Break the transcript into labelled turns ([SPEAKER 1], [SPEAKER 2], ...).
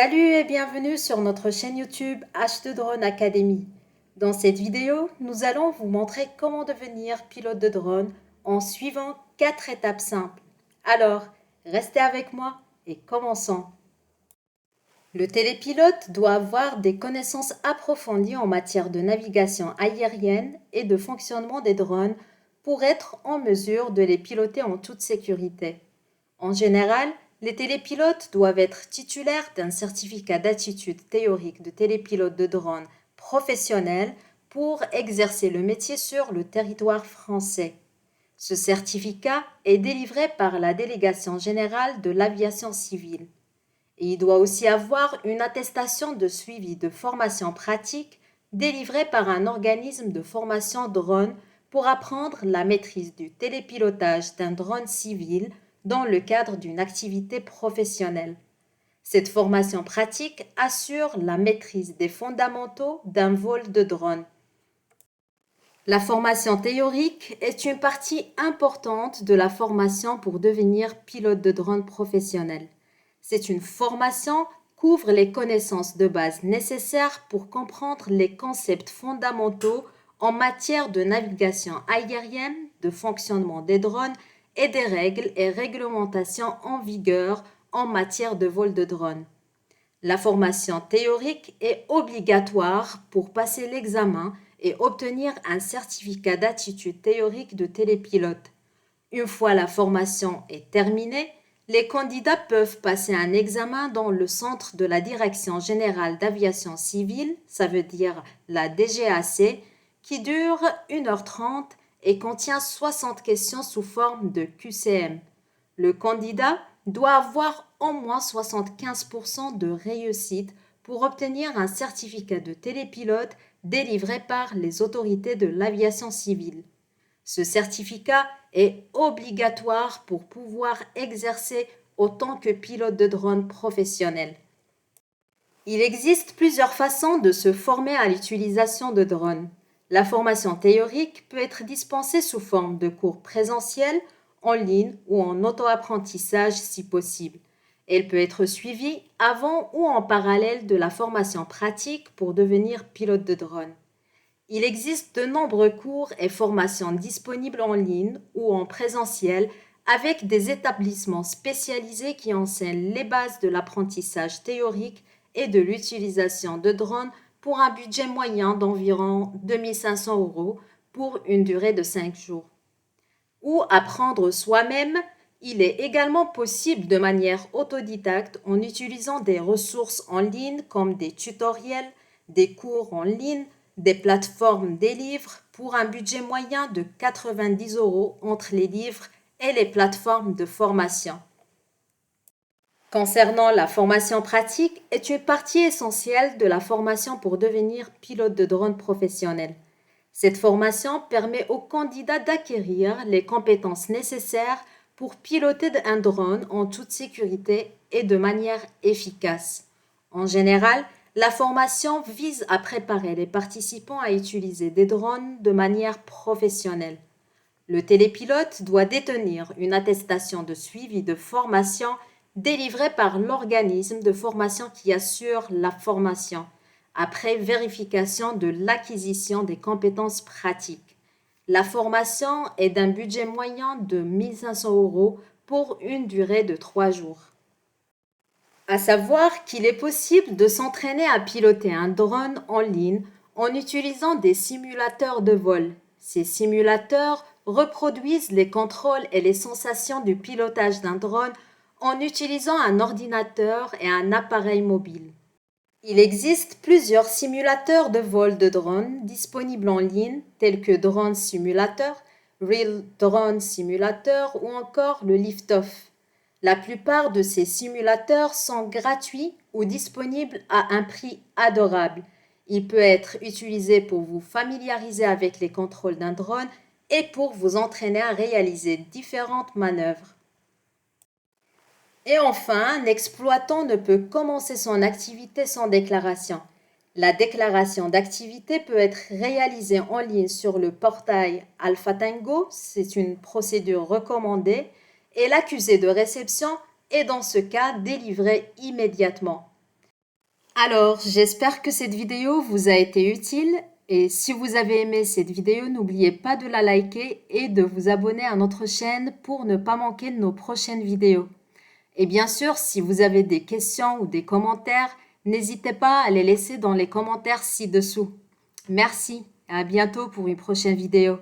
[SPEAKER 1] Salut et bienvenue sur notre chaîne YouTube H2 Drone Academy. Dans cette vidéo, nous allons vous montrer comment devenir pilote de drone en suivant 4 étapes simples. Alors, restez avec moi et commençons. Le télépilote doit avoir des connaissances approfondies en matière de navigation aérienne et de fonctionnement des drones pour être en mesure de les piloter en toute sécurité. En général, les télépilotes doivent être titulaires d'un certificat d'aptitude théorique de télépilote de drone professionnel pour exercer le métier sur le territoire français. Ce certificat est délivré par la Délégation générale de l'aviation civile. Et il doit aussi avoir une attestation de suivi de formation pratique délivrée par un organisme de formation drone pour apprendre la maîtrise du télépilotage d'un drone civil dans le cadre d'une activité professionnelle. Cette formation pratique assure la maîtrise des fondamentaux d'un vol de drone. La formation théorique est une partie importante de la formation pour devenir pilote de drone professionnel. C'est une formation qui couvre les connaissances de base nécessaires pour comprendre les concepts fondamentaux en matière de navigation aérienne, de fonctionnement des drones et des règles et réglementations en vigueur en matière de vol de drone. La formation théorique est obligatoire pour passer l'examen et obtenir un certificat d'aptitude théorique de télépilote. Une fois la formation est terminée, les candidats peuvent passer un examen dans le centre de la Direction générale d'aviation civile, ça veut dire la DGAC, qui dure 1h30 et contient 60 questions sous forme de QCM. Le candidat doit avoir au moins 75% de réussite pour obtenir un certificat de télépilote délivré par les autorités de l'aviation civile. Ce certificat est obligatoire pour pouvoir exercer en tant que pilote de drone professionnel. Il existe plusieurs façons de se former à l'utilisation de drones. La formation théorique peut être dispensée sous forme de cours présentiels, en ligne ou en auto-apprentissage si possible. Elle peut être suivie avant ou en parallèle de la formation pratique pour devenir pilote de drone. Il existe de nombreux cours et formations disponibles en ligne ou en présentiel avec des établissements spécialisés qui enseignent les bases de l'apprentissage théorique et de l'utilisation de drones pour un budget moyen d'environ 2500 € pour une durée de 5 jours. Ou apprendre soi-même, il est également possible de manière autodidacte en utilisant des ressources en ligne comme des tutoriels, des cours en ligne, des plateformes des livres pour un budget moyen de 90 € entre les livres et les plateformes de formation. Concernant la formation pratique, est une partie essentielle de la formation pour devenir pilote de drone professionnel. Cette formation permet aux candidats d'acquérir les compétences nécessaires pour piloter un drone en toute sécurité et de manière efficace. En général, la formation vise à préparer les participants à utiliser des drones de manière professionnelle. Le télépilote doit détenir une attestation de suivi de formation délivrée par l'organisme de formation qui assure la formation, après vérification de l'acquisition des compétences pratiques. La formation est d'un budget moyen de 1500 € pour une durée de 3 jours. À savoir qu'il est possible de s'entraîner à piloter un drone en ligne en utilisant des simulateurs de vol. Ces simulateurs reproduisent les contrôles et les sensations du pilotage d'un drone en utilisant un ordinateur et un appareil mobile. Il existe plusieurs simulateurs de vol de drone disponibles en ligne tels que Drone Simulator, Real Drone Simulator ou encore le Liftoff. La plupart de ces simulateurs sont gratuits ou disponibles à un prix adorable. Il peut être utilisé pour vous familiariser avec les contrôles d'un drone et pour vous entraîner à réaliser différentes manœuvres. Et enfin, un exploitant ne peut commencer son activité sans déclaration. La déclaration d'activité peut être réalisée en ligne sur le portail AlphaTango, c'est une procédure recommandée, et l'accusé de réception est dans ce cas délivré immédiatement. Alors, j'espère que cette vidéo vous a été utile et si vous avez aimé cette vidéo, n'oubliez pas de la liker et de vous abonner à notre chaîne pour ne pas manquer de nos prochaines vidéos. Et bien sûr, si vous avez des questions ou des commentaires, n'hésitez pas à les laisser dans les commentaires ci-dessous. Merci, à bientôt pour une prochaine vidéo.